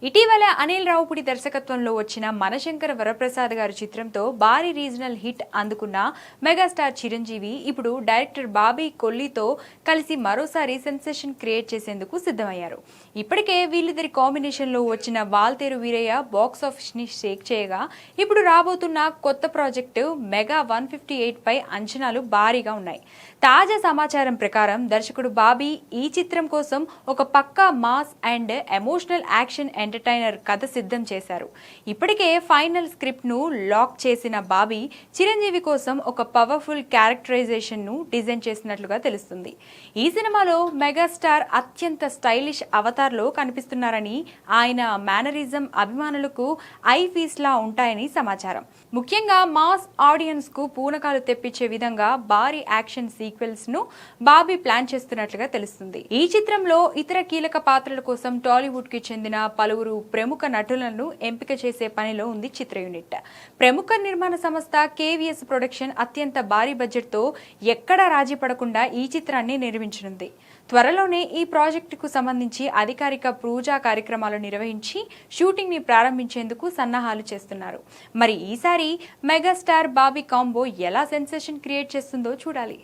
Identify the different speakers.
Speaker 1: ఇటీవల అనిల్ రావుపుడి దర్శకత్వంలో వచ్చిన మనశంకర వరప్రసాద్ గారి చిత్రంతో భారీ రీజనల్ హిట్ అందుకున్న మెగాస్టార్ చిరంజీవి ఇప్పుడు డైరెక్టర్ బాబీ కొల్లితో కలిసి మరోసారి సెన్సేషన్ క్రియేట్ చేసేందుకు సిద్ధమయ్యారు. ఇప్పటికే వీళ్ళిద్దరి కాంబినేషన్ లో వచ్చిన వాల్తేరు వీరయ్య బాక్స్ ఆఫీస్ ని షేక్ చేయగా ఇప్పుడు రాబోతున్న కొత్త ప్రాజెక్టు మెగా 158 పై అంచనాలు భారీగా ఉన్నాయి. తాజా సమాచారం ప్రకారం దర్శకుడు బాబీ ఈ చిత్రం కోసం ఒక పక్కా mass and emotional action entertainer కథ సిద్ధం చేశారు. ఇప్పటికే ఫైనల్ స్క్రిప్ట్ ను లాక్ చేసిన బాబీ చిరంజీవి కోసం ఒక పవర్ఫుల్ క్యారెక్టరైజేషన్ ను డిజైన్ చేసినట్లుగా తెలుస్తుంది. ఈ సినిమాలో మెగాస్టార్ అత్యంత స్టైలిష్ అవతార్ లో కనిపిస్తున్నారని, ఆయన మేనరిజం అభిమానులకు ఐ ఫీస్ లా ఉంటాయని సమాచారం. ముఖ్యంగా మాస్ ఆడియన్స్ కు పూనకాలు తెప్పించే విధంగా భారీ యాక్షన్ సీక్వెల్స్ ను బాబీ ప్లాన్ చేస్తున్నట్లుగా తెలుస్తుంది. ఈ చిత్రంలో ఇతర కీలక పాత్రల కోసం టాలీవుడ్ కి చెందిన పలువురు ప్రముఖ నటులను ఎంపిక చేసే పనిలో ఉంది చిత్ర యూనిట్. ప్రముఖ నిర్మాణ సంస్థ కేవీఎస్ ప్రొడక్షన్ అత్యంత భారీ బడ్జెట్ తో ఎక్కడా రాజీ పడకుండా ఈ చిత్రాన్ని నిర్మించనుంది. త్వరలోనే ఈ ప్రాజెక్టుకు సంబంధించి అధికారిక పూజా కార్యక్రమాలు నిర్వహించి షూటింగ్ ని ప్రారంభించేందుకు సన్నాహాలు చేస్తున్నారు. మరి ఈసారి మెగాస్టార్ బాబీ కాంబో ఎలా సెన్సేషన్ క్రియేట్ చేస్తుందో చూడాలి.